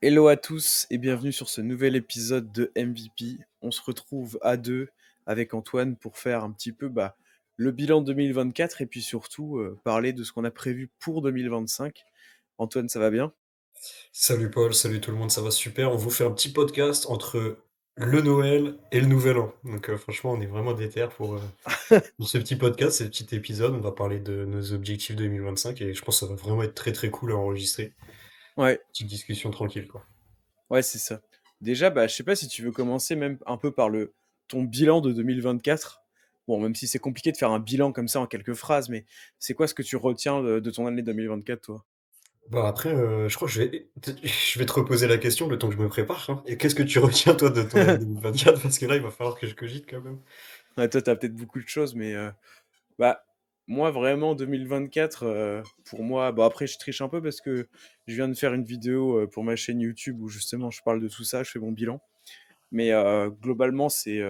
Hello à tous et bienvenue sur ce nouvel épisode de MVP. On se retrouve à deux avec Antoine pour faire un petit peu le bilan 2024 et puis surtout parler de ce qu'on a prévu pour 2025. Antoine, ça va bien? Salut Paul, salut tout le monde, ça va super. On vous fait un petit podcast entre le Noël et le Nouvel An. Donc franchement, on est vraiment déter pour ce petit podcast, ce petit épisode. On va parler de nos objectifs 2025 et je pense que ça va vraiment être très très cool à enregistrer. Ouais, Petite discussion tranquille quoi. ouais, c'est ça. Déjà, je sais pas si tu veux commencer même un peu par ton bilan de 2024. Bon, même si c'est compliqué de faire un bilan comme ça en quelques phrases, mais c'est quoi ce que tu retiens de ton année 2024, toi? Bah après, je crois que je vais te reposer la question le temps que je me prépare, hein. Et qu'est-ce que tu retiens toi de ton année 2024? Parce que là, il va falloir que je cogite quand même. Ouais, toi, t'as peut-être beaucoup de choses, mais bah, moi, vraiment, 2024, pour moi, après, je triche un peu parce que je viens de faire une vidéo pour ma chaîne YouTube où justement je parle de tout ça, je fais mon bilan. Mais globalement, c'est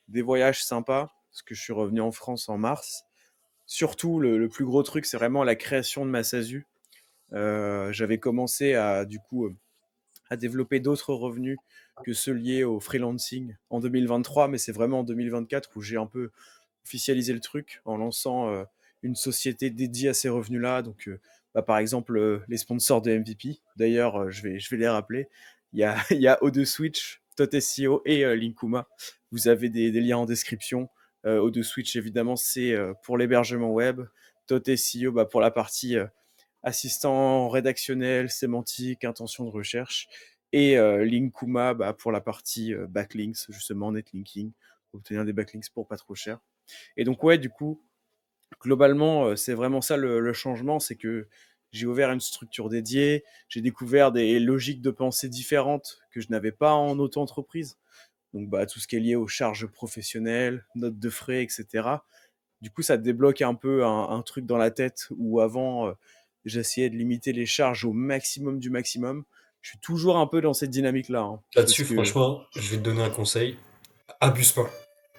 des voyages sympas parce que je suis revenu en France en mars. Surtout, le plus gros truc, c'est vraiment la création de ma SASU. J'avais commencé à développer d'autres revenus que ceux liés au freelancing en 2023, mais c'est vraiment en 2024 où j'ai un peu officialisé le truc en lançant une société dédiée à ces revenus-là. Donc, par exemple, les sponsors de MVP. D'ailleurs, je vais les rappeler. Il y a O2 Switch, TotSEO et Linkuma. Vous avez des liens en description. O2 Switch, évidemment, c'est pour l'hébergement web. TotSEO, pour la partie assistant rédactionnel, sémantique, intention de recherche. Et Linkuma pour la partie backlinks, justement, netlinking, obtenir des backlinks pour pas trop cher. Et donc, ouais, du coup, globalement, c'est vraiment ça le changement, c'est que j'ai ouvert une structure dédiée, j'ai découvert des logiques de pensée différentes que je n'avais pas en auto-entreprise. Donc, tout ce qui est lié aux charges professionnelles, notes de frais, etc. Du coup, ça débloque un peu un truc dans la tête où avant, j'essayais de limiter les charges au maximum du maximum. Je suis toujours un peu dans cette dynamique-là, hein, parce Là-dessus, que franchement, je vais te donner un conseil. Abuse pas.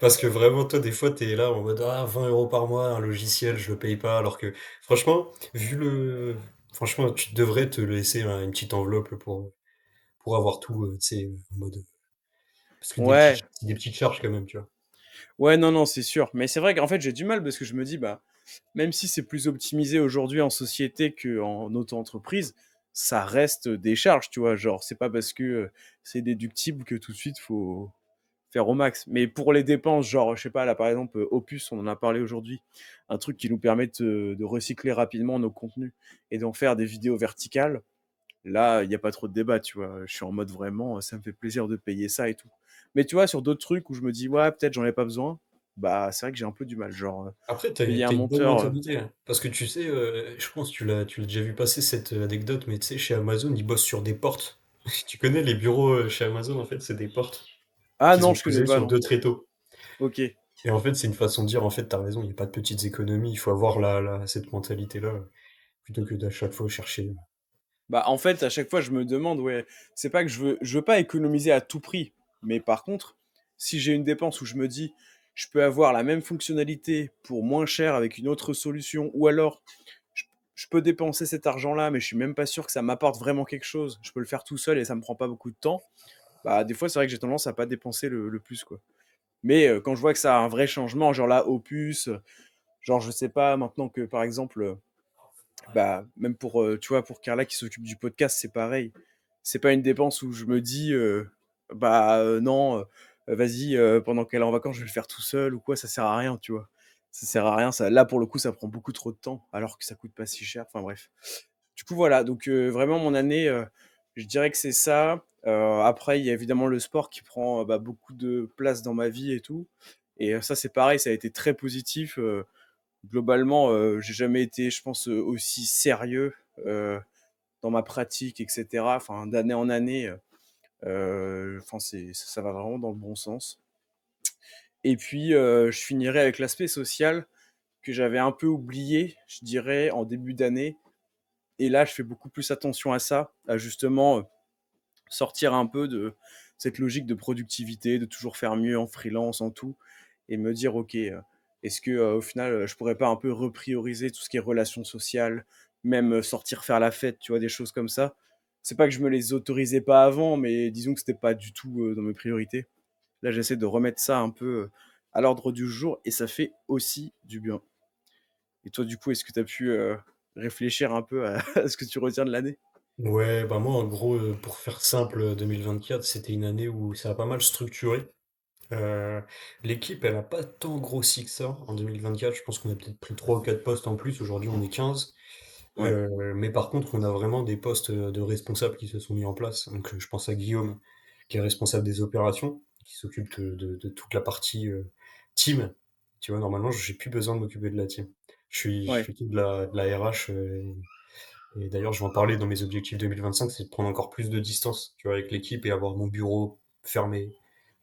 Parce que vraiment, toi, des fois, t'es là en mode ah, 20 € par mois, un logiciel, je le paye pas. Alors que, franchement, vu le. Franchement, tu devrais te laisser une petite enveloppe pour avoir tout, tu sais, en mode. Parce que ouais, des petites charges quand même, tu vois. ouais, non, non, c'est sûr. Mais c'est vrai qu'en fait, j'ai du mal parce que je me dis, même si c'est plus optimisé aujourd'hui en société qu'en auto-entreprise, ça reste des charges, tu vois. Genre, c'est pas parce que c'est déductible que tout de suite faut faire au max. Mais pour les dépenses, genre, je sais pas, là par exemple, Opus, on en a parlé aujourd'hui, un truc qui nous permet de recycler rapidement nos contenus et d'en faire des vidéos verticales. Là, il n'y a pas trop de débat, tu vois. Je suis en mode vraiment, ça me fait plaisir de payer ça et tout. Mais tu vois, sur d'autres trucs où je me dis, ouais, peut-être j'en ai pas besoin, c'est vrai que j'ai un peu du mal. Genre, Après, payer un t'as une bonne monteur. mentalité, hein. Parce que tu sais, je pense que tu l'as déjà vu passer cette anecdote, mais tu sais, chez Amazon, ils bossent sur des portes. Tu connais les bureaux chez Amazon, en fait, c'est des portes Ah qu'ils non, ont je connais posées pas, sur non. deux tréteaux. Ok. Et en fait, c'est une façon de dire, en fait, t'as raison, il n'y a pas de petites économies, il faut avoir cette mentalité-là, plutôt que d'à chaque fois chercher. En fait, à chaque fois, je me demande, ouais, c'est pas que je veux pas économiser à tout prix, mais par contre, si j'ai une dépense où je me dis, je peux avoir la même fonctionnalité pour moins cher avec une autre solution, ou alors je, je peux dépenser cet argent-là, mais je suis même pas sûr que ça m'apporte vraiment quelque chose. Je peux le faire tout seul et ça me prend pas beaucoup de temps. Des fois, c'est vrai que j'ai tendance à pas dépenser le plus, quoi. Mais quand je vois que ça a un vrai changement, genre là, Opus, genre je sais pas, maintenant que par exemple, même pour, tu vois, pour Carla qui s'occupe du podcast, c'est pareil. C'est pas une dépense où je me dis, non, vas-y, pendant qu'elle est en vacances, je vais le faire tout seul ou quoi, ça sert à rien, tu vois. Ça sert à rien, ça, là pour le coup, ça prend beaucoup trop de temps, alors que ça coûte pas si cher. Enfin bref. Du coup, voilà, donc vraiment mon année, je dirais que c'est ça. Après, il y a évidemment le sport qui prend beaucoup de place dans ma vie et tout. Et ça, c'est pareil, ça a été très positif. Globalement, j'ai jamais été, je pense, aussi sérieux dans ma pratique, etc. Enfin, d'année en année, enfin, ça va vraiment dans le bon sens. Et puis, je finirai avec l'aspect social que j'avais un peu oublié, je dirais, en début d'année. Et là, je fais beaucoup plus attention à ça, à justement sortir un peu de cette logique de productivité, de toujours faire mieux en freelance, en tout, et me dire, ok, est-ce que au final, je pourrais pas un peu reprioriser tout ce qui est relations sociales, même sortir faire la fête, tu vois, des choses comme ça. c'est pas que je me les autorisais pas avant, mais disons que c'était pas du tout dans mes priorités. Là, j'essaie de remettre ça un peu à l'ordre du jour et ça fait aussi du bien. Et toi, du coup, est-ce que tu as pu réfléchir un peu à, à ce que tu retiens de l'année? Ouais, bah moi, en gros, pour faire simple, 2024, c'était une année où ça a pas mal structuré. Euh, L'équipe, elle a pas tant grossi que ça en 2024. Je pense qu'on a peut-être pris 3 ou 4 postes en plus. Aujourd'hui, on est 15. Ouais, Mais par contre, on a vraiment des postes de responsables qui se sont mis en place. Donc, je pense à Guillaume, qui est responsable des opérations, qui s'occupe de toute la partie team. Tu vois, normalement, j'ai plus besoin de m'occuper de la team. Je ouais, fais que de la RH. Et d'ailleurs, je vais en parler dans mes objectifs 2025, c'est de prendre encore plus de distance, tu vois, avec l'équipe et avoir mon bureau fermé.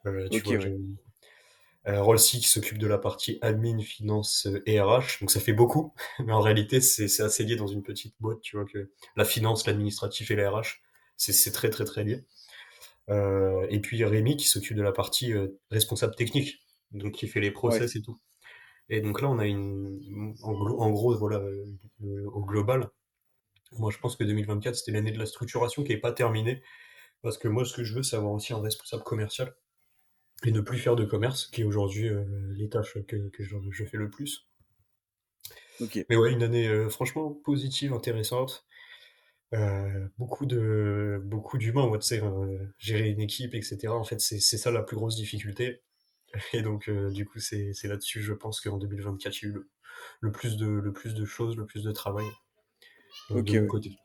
Tu ok, vois, ouais, j'ai Rolsey qui s'occupe de la partie admin, finance et RH, donc ça fait beaucoup, mais en réalité, c'est assez lié dans une petite boîte, tu vois, que la finance, l'administratif et la RH, c'est très très très lié. Et puis Rémi qui s'occupe de la partie responsable technique, donc qui fait les ouais, process et tout. Et donc là, on a en gros, voilà, au global, moi je pense que 2024 c'était l'année de la structuration qui est pas terminée, parce que moi ce que je veux c'est avoir aussi un responsable commercial et ne plus faire de commerce, qui est aujourd'hui les tâches que je fais le plus. ok. Mais ouais, une année franchement positive, intéressante. Beaucoup d'humains, moi, tu sais, gérer une équipe, etc. En fait, c'est ça la plus grosse difficulté. Et donc, du coup, c'est là-dessus, je pense qu'en 2024, il y a eu le plus de choses, le plus de travail Ok, de mon ouais. côté.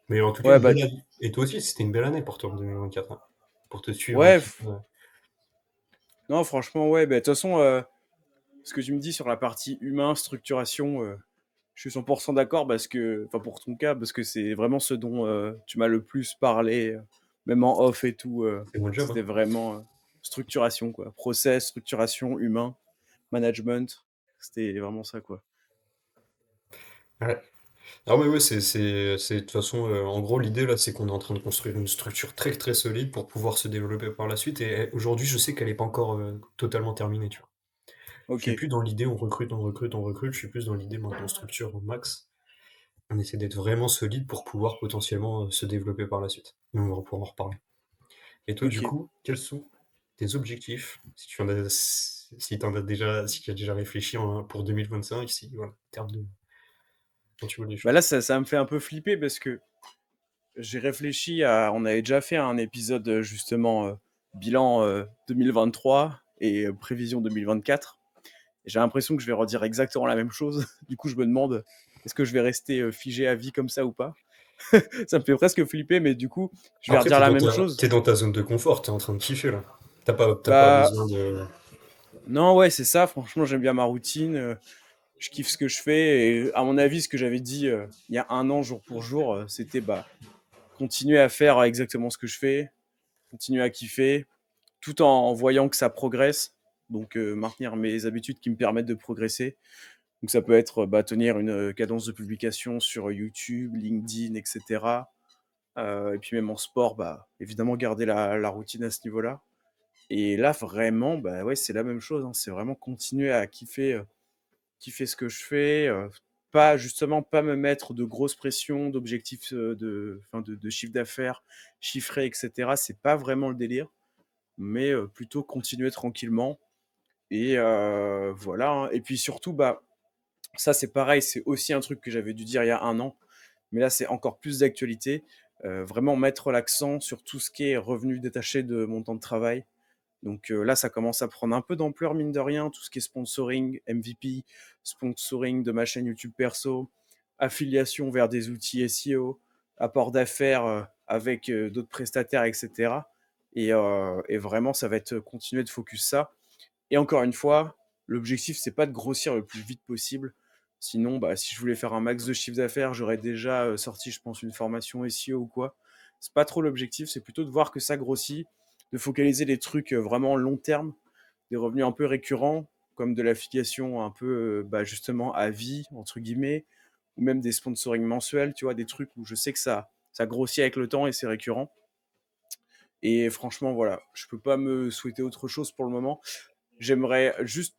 Mais en tout cas, Ouais, une bah, belle année. Et toi aussi, c'était une belle année pour toi en 2024, hein, pour te suivre un ouais, petit peu. non, franchement, ouais, bah, de toute façon, ce que tu me dis sur la partie humain, structuration, je suis 100% d'accord parce que, enfin, pour ton cas, parce que c'est vraiment ce dont tu m'as le plus parlé, même en off et tout, C'est mon job, c'était hein. vraiment structuration, quoi. Process, structuration, humain, management, c'était vraiment ça, quoi. Ouais. Ah mais ouais, de toute façon, en gros, l'idée là, c'est qu'on est en train de construire une structure très très solide pour pouvoir se développer par la suite. Et aujourd'hui, je sais qu'elle est pas encore totalement terminée, tu vois. Je Ok, suis plus dans l'idée on recrute, on recrute, on recrute. Je suis plus dans l'idée maintenant structure au max. On essaie d'être vraiment solide pour pouvoir potentiellement se développer par la suite. Mais on va pouvoir en reparler. Et toi, du ok. coup, quels sont tes objectifs? Si tu en as, si t'en as déjà, si tu as déjà réfléchi pour 2025, si, voilà, en termes de, quand tu vois les Bah là, choses. ça me fait un peu flipper parce que j'ai réfléchi à. On avait déjà fait un épisode justement bilan 2023 et prévision 2024. Et j'ai l'impression que je vais redire exactement la même chose. Du coup, je me demande est-ce que je vais rester figé à vie comme ça ou pas. Ça me fait presque flipper, mais du coup, je vais Après, redire la même chose. t'es dans ta zone de confort, t'es en train de kiffer là. T'as pas Bah, besoin de. non, ouais, c'est ça. Franchement, j'aime bien ma routine. Je kiffe ce que je fais. Et à mon avis, ce que j'avais dit il y a un an, jour pour jour, c'était bah, continuer à faire exactement ce que je fais, continuer à kiffer, tout en voyant que ça progresse. Donc, maintenir mes habitudes qui me permettent de progresser. Donc, ça peut être bah, tenir une cadence de publication sur YouTube, LinkedIn, etc. Et puis, même en sport, bah, évidemment, garder la routine à ce niveau-là. Et là, vraiment, bah, ouais, c'est la même chose, hein. C'est vraiment continuer à kiffer ce que je fais. Pas, justement, pas me mettre de grosses pressions, d'objectifs enfin, de chiffre d'affaires chiffrés, etc. C'est pas vraiment le délire, mais plutôt continuer tranquillement. Et voilà, hein. Et puis surtout, bah, ça c'est pareil, c'est aussi un truc que j'avais dû dire il y a un an, mais là c'est encore plus d'actualité. Vraiment mettre l'accent sur tout ce qui est revenu détaché de mon temps de travail. Donc là, ça commence à prendre un peu d'ampleur, mine de rien, tout ce qui est sponsoring, MVP, sponsoring de ma chaîne YouTube perso, affiliation vers des outils SEO, apport d'affaires avec d'autres prestataires, etc. Et vraiment, ça va être continuer de focus ça. Et encore une fois, l'objectif, c'est pas de grossir le plus vite possible. Sinon, bah, si je voulais faire un max de chiffre d'affaires, j'aurais déjà sorti, je pense, une formation SEO ou quoi. C'est pas trop l'objectif, c'est plutôt de voir que ça grossit, de focaliser les trucs vraiment long terme, des revenus un peu récurrents, comme de l'affiliation un peu bah, justement à vie, entre guillemets, ou même des sponsoring mensuels, tu vois, des trucs où je sais que ça grossit avec le temps et c'est récurrent. Et franchement, voilà, je peux pas me souhaiter autre chose pour le moment. J'aimerais juste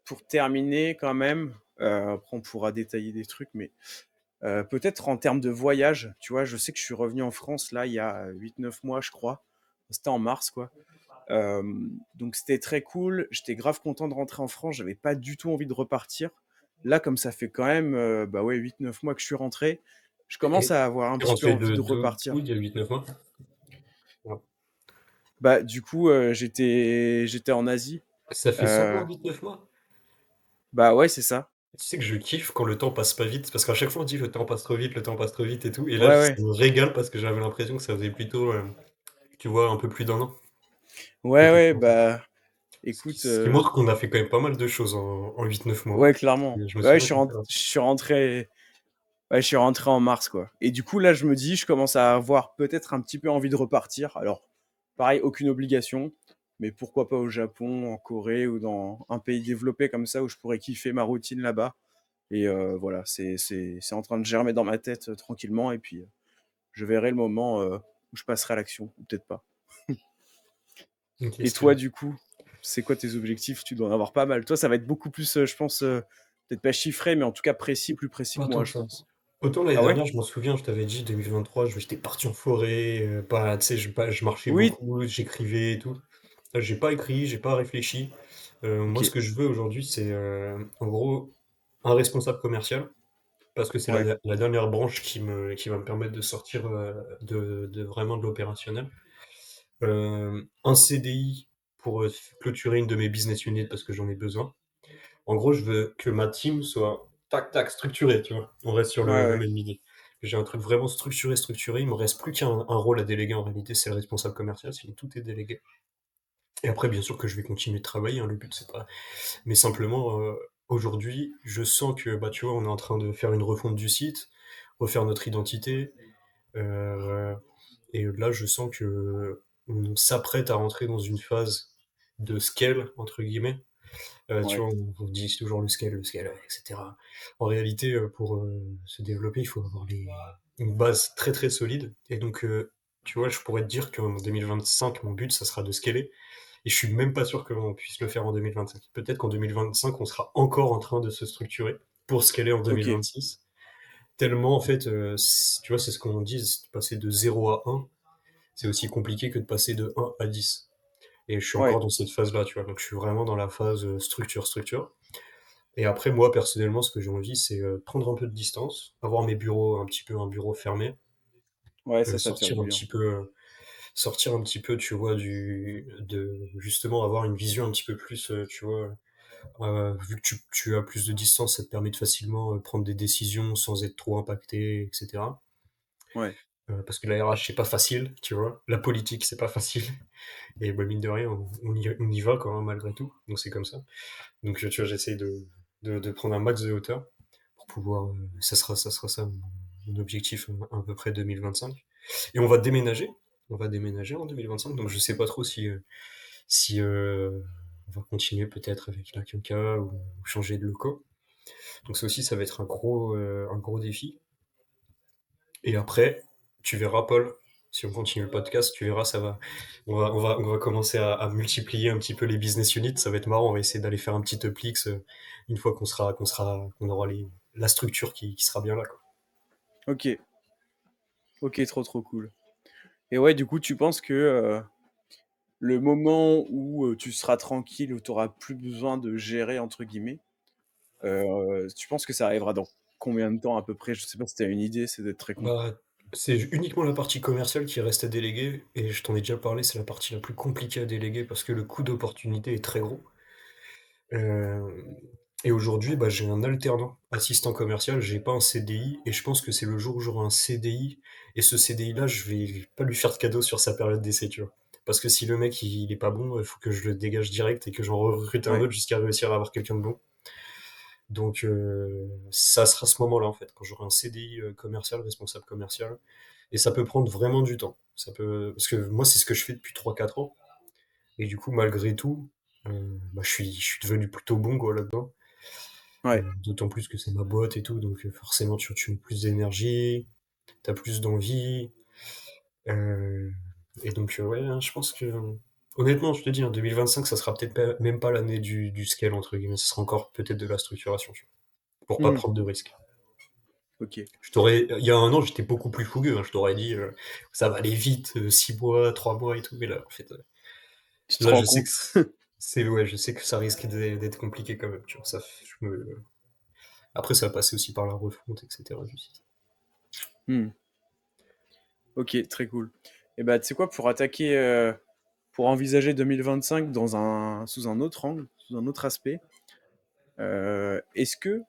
pour terminer quand même, après on pourra détailler des trucs, mais Peut-être en termes de voyage, tu vois, je sais que je suis revenu en France là il y a 8 9 mois, je crois. C'était en mars, quoi. Donc c'était très cool. J'étais grave content de rentrer en France. J'avais pas du tout envie de repartir. Là, comme ça fait quand même bah ouais, 8 9 mois que je suis rentré, je commence Et à avoir un t'es petit peu rentré envie de de d'où repartir. il y a 8 9 mois? Ouais. Bah du coup, j'étais en Asie. Ça fait Euh, seulement 8 9 mois? Bah ouais, c'est ça. Tu sais que je kiffe quand le temps passe pas vite, parce qu'à chaque fois on dit le temps passe trop vite, le temps passe trop vite et tout, et là Ouais, ça ouais. me régale parce que j'avais l'impression que ça faisait plutôt, tu vois, un peu plus d'1 an. Ouais, ouais, bah Ce qui, écoute, ce qui montre qu'on a fait quand même pas mal de choses en 8 9 mois. ouais, clairement. Et je me Ouais, souviens qu'on était là. je suis rentré. Ouais, je suis rentré en mars, quoi. Et du coup, là, je me dis, je commence à avoir peut-être un petit peu envie de repartir. Alors, pareil, aucune obligation, mais pourquoi pas au Japon, en Corée ou dans un pays développé comme ça où je pourrais kiffer ma routine là-bas. Et voilà, c'est en train de germer dans ma tête tranquillement. Et puis, je verrai le moment où je passerai à l'action, ou peut-être pas. Ok, Et toi, stylé. du coup, c'est quoi tes objectifs? Tu dois en avoir pas mal. Toi, ça va être beaucoup plus, je pense, peut-être pas chiffré, mais en tout cas précis, plus précis Pas que tant moi, que je ça. pense. Autant l'année Ah ouais? dernière, je m'en souviens, je t'avais dit 2023, j'étais parti en forêt, pas, tu sais, je marchais Oui. beaucoup, j'écrivais et tout. Là, j'ai pas écrit, j'ai pas réfléchi. Ok. Moi, ce que je veux aujourd'hui, c'est en gros un responsable commercial, parce que c'est Ouais. la dernière branche qui va me permettre de sortir de vraiment de l'opérationnel. Un CDI pour clôturer une de mes business units parce que j'en ai besoin. En gros, je veux que ma team soit tac tac structurée, tu vois. On reste sur Ouais, le ouais. même idée. J'ai un truc vraiment structuré. Il me reste plus qu'un rôle à déléguer en réalité, c'est le responsable commercial, sinon tout est délégué. Et après, bien sûr que je vais continuer de travailler, hein, le but c'est pas. Mais simplement, aujourd'hui, je sens que, bah, tu vois, on est en train de faire une refonte du site, refaire notre identité, euh, et là, je sens que on s'apprête à rentrer dans une phase de scale, entre guillemets. Tu Ouais. vois, on dit toujours le scale, etc. En réalité, pour se développer, il faut avoir une base très très solide. Et donc, tu vois, je pourrais te dire qu'en 2025, mon but, ça sera de scaler. Et je suis même pas sûr qu'on puisse le faire en 2025. Peut-être qu'en 2025, on sera encore en train de se structurer pour scaler en Ok. 2026. Tellement, en fait, tu vois, c'est ce qu'on dit, passer de 0 à 1, c'est aussi compliqué que de passer de 1 à 10. Et je suis encore Ouais. dans cette phase-là, tu vois. Donc, je suis vraiment dans la phase structure. Et après, moi, personnellement, ce que j'ai envie, c'est prendre un peu de distance, avoir mes bureaux, un bureau fermé, Ouais, ça te fait sortir du un bien. petit peu, tu vois, justement avoir une vision un petit peu plus, tu vois, vu que tu as plus de distance, ça te permet de facilement prendre des décisions sans être trop impacté, etc. Ouais. Parce que la RH, c'est pas facile, tu vois. La politique, c'est pas facile. Et bah, mine de rien, on y va quand même, malgré tout. Donc c'est comme ça. Donc tu vois, j'essaye de prendre un max de hauteur pour pouvoir. Ça sera ça mon objectif à peu près 2025. Et on va déménager. On va déménager en 2025. Donc je sais pas trop si on va continuer peut-être avec la Quinca ou changer de locaux. Donc ça aussi, ça va être un gros défi. Et après, tu verras, Paul, si on continue le podcast, tu verras, on va commencer à multiplier un petit peu les business units. Ça va être marrant. On va essayer d'aller faire un petit uplix une fois qu'on aura la structure qui sera bien là, quoi. Ok. Ok, trop trop cool. Et ouais, du coup, tu penses que le moment où tu seras tranquille, où tu auras plus besoin de gérer, entre guillemets, tu penses que ça arrivera dans combien de temps à peu près? Je sais pas si tu as une idée, c'est d'être très con. Bah, c'est uniquement la partie commerciale qui reste à déléguer. Et je t'en ai déjà parlé, c'est la partie la plus compliquée à déléguer parce que le coût d'opportunité est très gros. Euh, et aujourd'hui, bah, j'ai un alternant assistant commercial, j'ai pas un CDI, et je pense que c'est le jour où j'aurai un CDI, et ce CDI-là, je vais pas lui faire de cadeau sur sa période d'essai, tu vois. Parce que si le mec il est pas bon, il faut que je le dégage direct et que j'en recrute un Ouais. autre jusqu'à réussir à avoir quelqu'un de bon. Donc ça sera ce moment-là en fait, quand j'aurai un CDI commercial, responsable commercial, et ça peut prendre vraiment du temps. Parce que moi c'est ce que je fais depuis 3 4 ans, et du coup malgré tout, bah, je suis devenu plutôt bon quoi là-dedans. Ouais. D'autant plus que c'est ma boîte et tout, donc forcément tu mets plus d'énergie, t'as plus d'envie. euh, et donc ouais, hein, je pense que honnêtement, je te dis, hein, 2025, ça sera peut-être même pas l'année du scale entre guillemets, ça sera encore peut-être de la structuration, tu vois, pour pas Hmm. prendre de risques. Ok. Il y a un an, j'étais beaucoup plus fougueux, hein. Je t'aurais dit, ça va aller vite, 6 mois, 3 mois et tout. Mais là, en fait, Tu te là, rends je sais compte? que ouais, je sais que ça risque d'être compliqué quand même, tu vois. Après, ça va passer aussi par la refonte, etc. du site. Hmm. Ok, très cool. Et bah, tu sais quoi, pour attaquer, pour envisager 2025 sous un autre angle, sous un autre aspect, est-ce que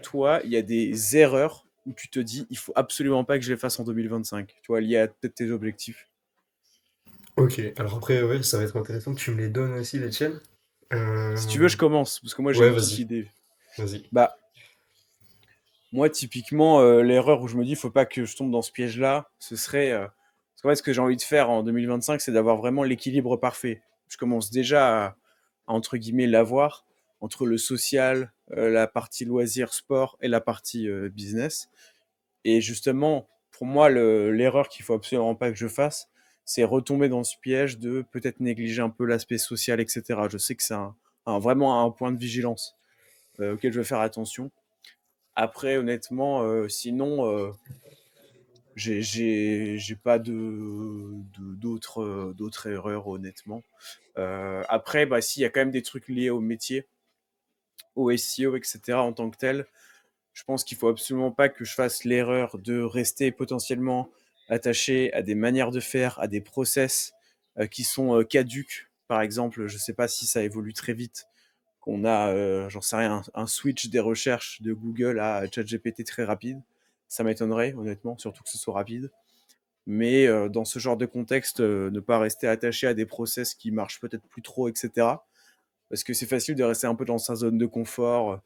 toi, il y a des erreurs où tu te dis, il faut absolument pas que je les fasse en 2025, tu vois, liées à peut-être tes objectifs? Ok, alors après, ouais, ça va être intéressant que tu me les donnes aussi, les tiennes. Si tu veux, Euh, je commence, parce que moi j'ai Ouais, une petite vas-y, idée. vas-y. Bah, moi, typiquement, l'erreur où je me dis, faut pas que je tombe dans ce piège-là, ce serait. Parce qu'en fait, ce que j'ai envie de faire en 2025, c'est d'avoir vraiment l'équilibre parfait. Je commence déjà entre guillemets, l'avoir entre le social, la partie loisirs, sport et la partie business. Et justement, pour moi, l'erreur qu'il faut absolument pas que je fasse, c'est retomber dans ce piège de peut-être négliger un peu l'aspect social, etc. Je sais que c'est vraiment un point de vigilance auquel je vais faire attention. Après, honnêtement, sinon, j'ai pas d'autres erreurs, honnêtement. Après, bah, si, il y a quand même des trucs liés au métier, au SEO, etc. en tant que tel. Je pense qu'il faut absolument pas que je fasse l'erreur de rester potentiellement attaché à des manières de faire, à des process qui sont caduques. Par exemple, je sais pas si ça évolue très vite, qu'on a, j'en sais rien, un switch des recherches de Google à ChatGPT très rapide. Ça m'étonnerait, honnêtement, surtout que ce soit rapide. Mais dans ce genre de contexte, ne pas rester attaché à des process qui marchent peut-être plus trop, etc. Parce que c'est facile de rester un peu dans sa zone de confort.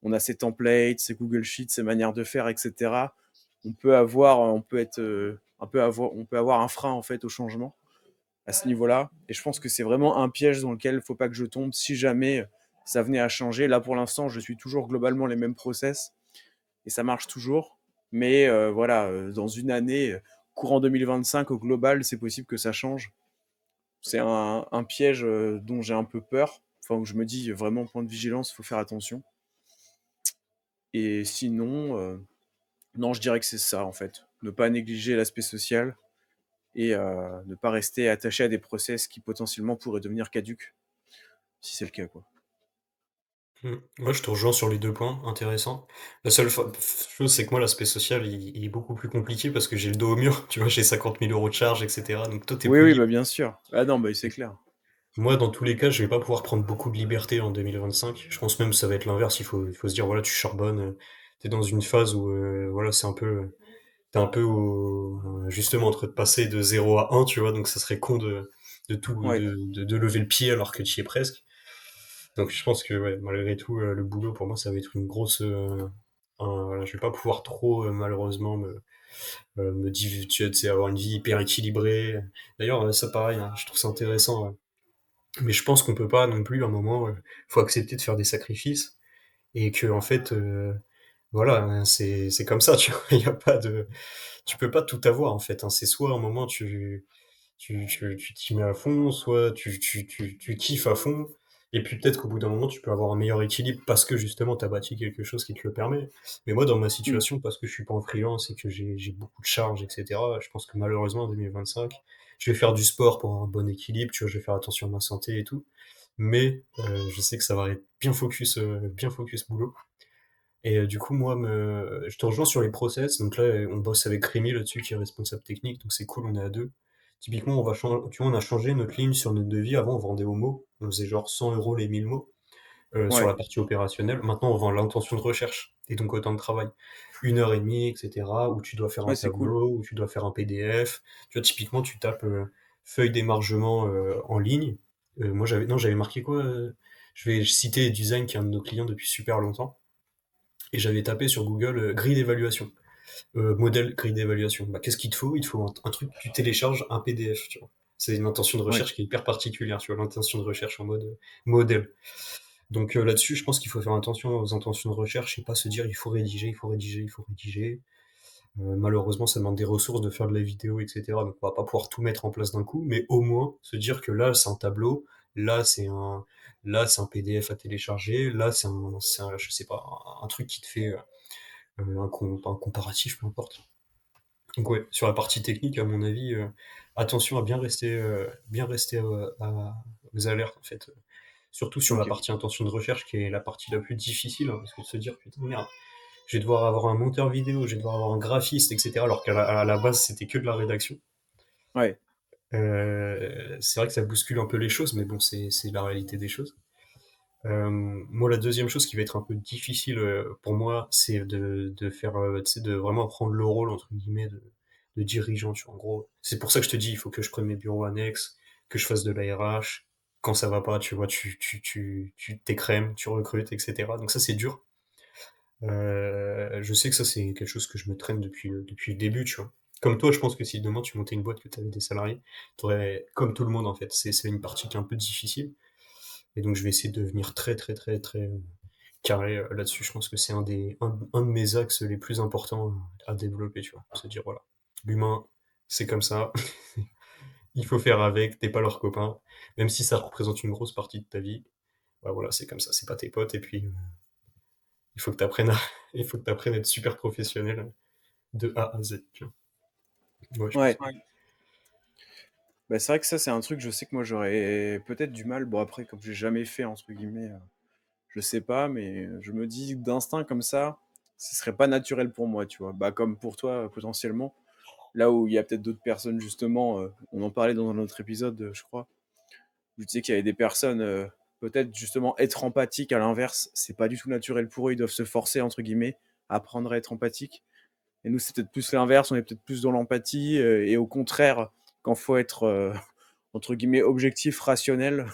On a ses templates, ses Google Sheets, ses manières de faire, etc. On peut être on peut avoir un frein en fait au changement à ce niveau-là. Et je pense que c'est vraiment un piège dans lequel il ne faut pas que je tombe si jamais ça venait à changer. Là, pour l'instant, je suis toujours globalement les mêmes process et ça marche toujours. Mais voilà, dans une année, courant 2025, au global, c'est possible que ça change. C'est un piège dont j'ai un peu peur. Enfin, où je me dis vraiment, point de vigilance, il faut faire attention. Et sinon, non, je dirais que c'est ça en fait. Ne pas négliger l'aspect social et ne pas rester attaché à des process qui potentiellement pourraient devenir caduques, si c'est le cas, quoi. Moi, je te rejoins sur les deux points, intéressant. La seule chose, c'est que moi, l'aspect social, il est beaucoup plus compliqué parce que j'ai le dos au mur, tu vois, j'ai 50 000 € de charges, etc. Donc toi, t'es Oui, plus oui, bah libre. bien sûr. Ah non, bah c'est clair. Moi, dans tous les cas, je vais pas pouvoir prendre beaucoup de liberté en 2025. Je pense même que ça va être l'inverse. Il faut se dire, voilà, tu charbonnes, t'es dans une phase où, voilà, t'es un peu justement en train de passer de 0 à 1, tu vois, donc ça serait con Ouais. de lever le pied alors que tu y es presque. Donc je pense que, ouais, malgré tout, le boulot, pour moi, ça va être une grosse, voilà, je vais pas pouvoir trop, malheureusement, tu sais, avoir une vie hyper équilibrée. D'ailleurs, ça pareil, hein, je trouve ça intéressant, ouais. Mais je pense qu'on peut pas non plus, à un moment, faut accepter de faire des sacrifices et que en fait, voilà, hein, c'est comme ça, tu vois. Il y a pas de, tu peux pas tout avoir en fait, hein. C'est soit à un moment tu t'y mets à fond, soit tu kiffes à fond. Et puis peut-être qu'au bout d'un moment, tu peux avoir un meilleur équilibre parce que justement, tu as bâti quelque chose qui te le permet. Mais moi, dans ma Hmm. situation, parce que je suis pas en freelance et que j'ai beaucoup de charges, etc., je pense que malheureusement, en 2025, je vais faire du sport pour avoir un bon équilibre, tu vois, je vais faire attention à ma santé et tout. Mais je sais que ça va être bien focus boulot. Et du coup, moi, je te rejoins sur les process. Donc là, on bosse avec Rémi là-dessus, qui est responsable technique. Donc c'est cool, on est à deux. Typiquement, tu vois, on a changé notre ligne sur notre devis. Avant, on vendait au mot. On faisait genre 100 € les 1000 mots sur Ouais. la partie opérationnelle. Maintenant, on vend l'intention de recherche et donc autant de travail. 1 heure et demie, etc. Où tu dois faire un Ouais, c'est cool. tableau, où tu dois faire un PDF. Tu vois, typiquement, tu tapes feuille d'émargement en ligne. Moi, j'avais marqué quoi Je vais citer Design, qui est un de nos clients depuis super longtemps. Et j'avais tapé sur Google grille d'évaluation, modèle grille d'évaluation. Bah, qu'est-ce qu'il te faut? Il te faut un truc, tu télécharges un PDF, tu vois. C'est une intention de Ouais. recherche qui est hyper particulière, tu vois, l'intention de recherche en mode modèle. Donc là-dessus, je pense qu'il faut faire attention aux intentions de recherche et pas se dire il faut rédiger, il faut rédiger, il faut rédiger. Malheureusement, ça demande des ressources de faire de la vidéo, etc. Donc on va pas pouvoir tout mettre en place d'un coup, mais au moins se dire que là c'est un tableau, là c'est un, là c'est un PDF à télécharger, là je sais pas, un truc qui te fait un comparatif, peu importe. Donc ouais, sur la partie technique, à mon avis, attention à bien rester aux alertes, en fait. Surtout sur la Ok. partie intention de recherche, qui est la partie la plus difficile, hein, parce que de se dire, putain, merde, je vais devoir avoir un monteur vidéo, je vais devoir avoir un graphiste, etc. Alors à la base, c'était que de la rédaction. Ouais. C'est vrai que ça bouscule un peu les choses, mais bon, c'est la réalité des choses. Moi, la deuxième chose qui va être un peu difficile pour moi, c'est de faire, tu sais, de vraiment prendre le rôle, entre guillemets, de dirigeant, tu vois. En gros, c'est pour ça que je te dis, il faut que je prenne mes bureaux annexes, que je fasse de l'ARH. Quand ça va pas, tu vois, tu t'écrèmes, tu recrutes, etc. Donc ça, c'est dur. Je sais que ça, c'est quelque chose que je me traîne depuis le début, tu vois. Comme toi, je pense que si demain tu montais une boîte, que tu avais des salariés, t'aurais, comme tout le monde, en fait, c'est une partie qui est un peu difficile. Et donc, je vais essayer de devenir très carré là-dessus. Je pense que c'est un de mes axes les plus importants à développer, tu vois. Se dire, voilà, l'humain, c'est comme ça. Il faut faire avec, t'es pas leur copain. Même si ça représente une grosse partie de ta vie, bah voilà, c'est comme ça, c'est pas tes potes. Et puis, il faut que t'apprennes il faut que t'apprennes à être super professionnel de A à Z, tu vois. Ouais, je pense. Ouais. Bah, c'est vrai que ça, c'est un truc, je sais que moi, j'aurais peut-être du mal. Bon, après, comme j'ai jamais fait, entre guillemets, je sais pas, mais je me dis d'instinct comme ça, ce serait pas naturel pour moi, tu vois. Bah, comme pour toi, potentiellement. Là où il y a peut-être d'autres personnes, justement, on en parlait dans un autre épisode, je crois. Je disais qu'il y avait des personnes, peut-être justement être empathique à l'inverse, c'est pas du tout naturel pour eux, ils doivent se forcer, entre guillemets, à apprendre à être empathique. Et nous, c'est peut-être plus l'inverse, on est peut-être plus dans l'empathie, et au contraire, quand faut être, entre guillemets, objectif, rationnel,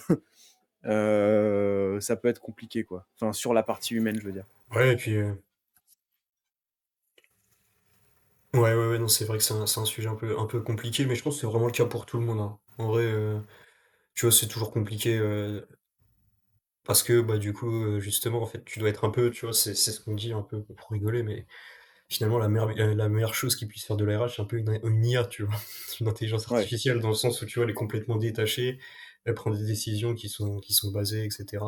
ça peut être compliqué, quoi. Enfin, sur la partie humaine, je veux dire. Ouais, et puis, ouais, non, c'est vrai que c'est un sujet un peu compliqué, mais je pense que c'est vraiment le cas pour tout le monde, hein. En vrai, tu vois, c'est toujours compliqué parce que, bah, du coup, justement, en fait, tu dois être un peu, tu vois, c'est ce qu'on dit un peu pour rigoler, mais finalement, la meilleure chose qui puisse faire de l'ARH, c'est un peu une IA, tu vois, une intelligence Ouais. artificielle, dans le sens où, tu vois, elle est complètement détachée, elle prend des décisions qui sont basées, etc.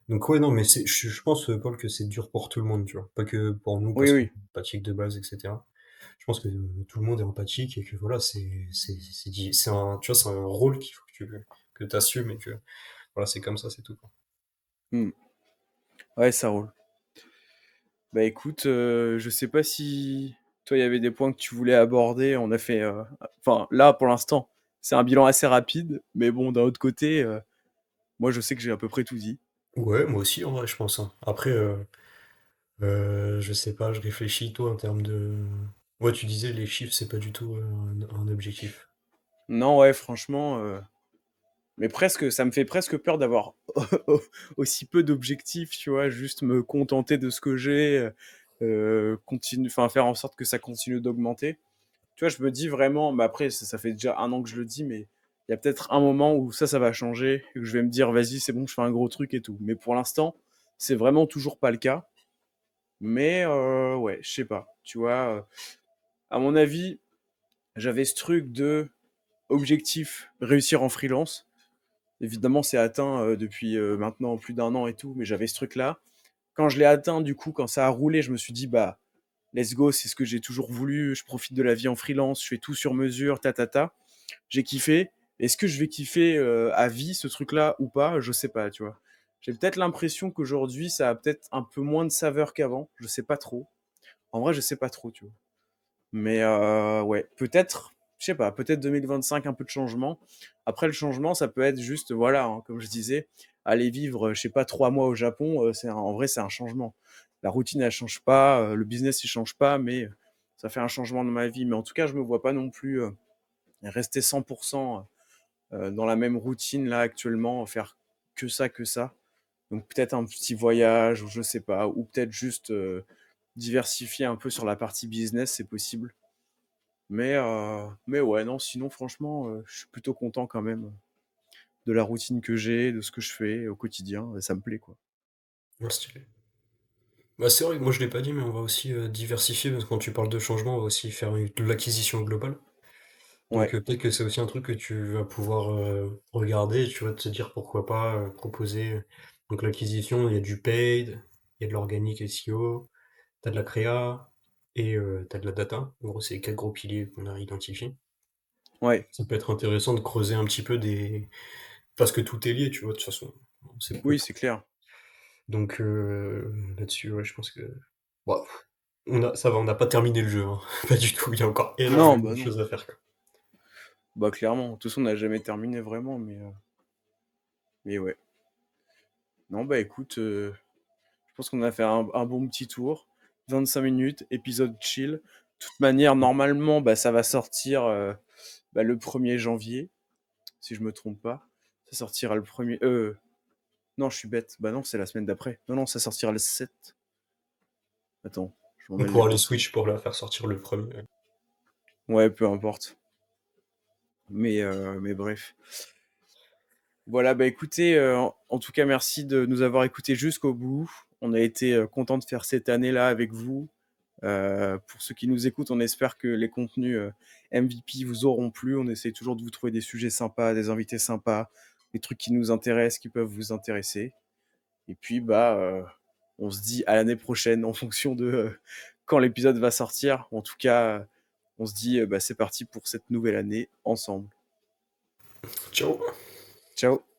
Donc ouais, non, mais je pense, Paul, que c'est dur pour tout le monde, tu vois. Pas que pour nous, Oui, parce qu'on oui. est empathique de base, etc. Je pense que tout le monde est empathique et que voilà, tu vois, c'est un rôle qu'il faut que tu assumes et que voilà, c'est comme ça, c'est tout, quoi. Hmm. Ouais, ça roule. Bah écoute, je sais pas si toi il y avait des points que tu voulais aborder. On a fait, enfin là pour l'instant, c'est un bilan assez rapide, mais bon d'un autre côté, moi je sais que j'ai à peu près tout dit. Ouais, moi aussi, en vrai, je pense, hein. Après, je sais pas, je réfléchis, toi, en termes de... Ouais, tu disais, les chiffres, c'est pas du tout un objectif. Non ouais franchement, mais presque, ça me fait presque peur d'avoir aussi peu d'objectifs, tu vois, juste me contenter de ce que j'ai, enfin faire en sorte que ça continue d'augmenter. Tu vois, je me dis vraiment, mais après, ça fait déjà un an que je le dis, mais il y a peut-être un moment où ça va changer, et que je vais me dire, vas-y, c'est bon, je fais un gros truc et tout. Mais pour l'instant, c'est vraiment toujours pas le cas. Mais ouais, je sais pas. Tu vois, à mon avis, j'avais ce truc de objectif réussir en freelance. Évidemment, c'est atteint depuis maintenant plus d'un an et tout, mais j'avais ce truc-là. Quand je l'ai atteint, du coup, quand ça a roulé, je me suis dit, bah, let's go, c'est ce que j'ai toujours voulu. Je profite de la vie en freelance, je fais tout sur mesure, ta. J'ai kiffé. Est-ce que je vais kiffer à vie ce truc-là ou pas? Je sais pas, tu vois. J'ai peut-être l'impression qu'aujourd'hui, ça a peut-être un peu moins de saveur qu'avant. Je sais pas trop. En vrai, je sais pas trop, tu vois. Mais ouais, peut-être, je sais pas, peut-être 2025, un peu de changement. Après, le changement, ça peut être juste, voilà, hein, comme je disais, aller vivre, je sais pas, 3 mois au Japon, en vrai, c'est un changement. La routine, elle change pas, le business, il change pas, mais ça fait un changement dans ma vie. Mais en tout cas, je me vois pas non plus rester 100% dans la même routine là actuellement, faire que ça. Donc peut-être un petit voyage, ou je sais pas, ou peut-être juste diversifier un peu sur la partie business, c'est possible. Mais ouais, non, sinon franchement, je suis plutôt content quand même de la routine que j'ai, de ce que je fais au quotidien, et ça me plaît quoi. Ouais, stylé. Bah, c'est vrai que moi, je l'ai pas dit, mais on va aussi diversifier, parce que quand tu parles de changement, on va aussi faire de l'acquisition globale. Donc Ouais, peut-être que c'est aussi un truc que tu vas pouvoir regarder, tu vas te dire pourquoi pas proposer. Donc l'acquisition, il y a du paid, il y a de l'organique SEO, t'as de la créa et tu de la data. En gros, c'est les 4 gros piliers qu'on a identifiés. Ouais, Ça peut être intéressant de creuser un petit peu des parce que tout est lié, tu vois? De toute façon, c'est pas oui, c'est clair. donc là-dessus, ouais, je pense que bah, ça va, on n'a pas terminé le jeu, hein. Pas du tout, il y a encore Non, énormément bah de non. choses à faire, quoi. Bah clairement. De toute façon, on n'a jamais terminé vraiment, mais ouais. Non, bah écoute, je pense qu'on a fait un bon petit tour. 25 minutes, épisode chill. De toute manière, normalement, bah, ça va sortir bah, le 1er janvier, si je me trompe pas. Ça sortira le premier. Non, je suis bête. Bah non, c'est la semaine d'après. Non, non, ça sortira le 7. Attends, je m'en On mêle les pourra les pinceaux. switch pour la faire sortir le premier. Ouais, peu importe. Mais bref. Voilà, bah écoutez, en tout cas, merci de nous avoir écoutés jusqu'au bout. On a été content de faire cette année-là avec vous. Pour ceux qui nous écoutent, on espère que les contenus MVP vous auront plu. On essaie toujours de vous trouver des sujets sympas, des invités sympas, des trucs qui nous intéressent, qui peuvent vous intéresser. Et puis, bah, on se dit à l'année prochaine en fonction de quand l'épisode va sortir. En tout cas, on se dit, bah, c'est parti pour cette nouvelle année ensemble. Ciao! Ciao!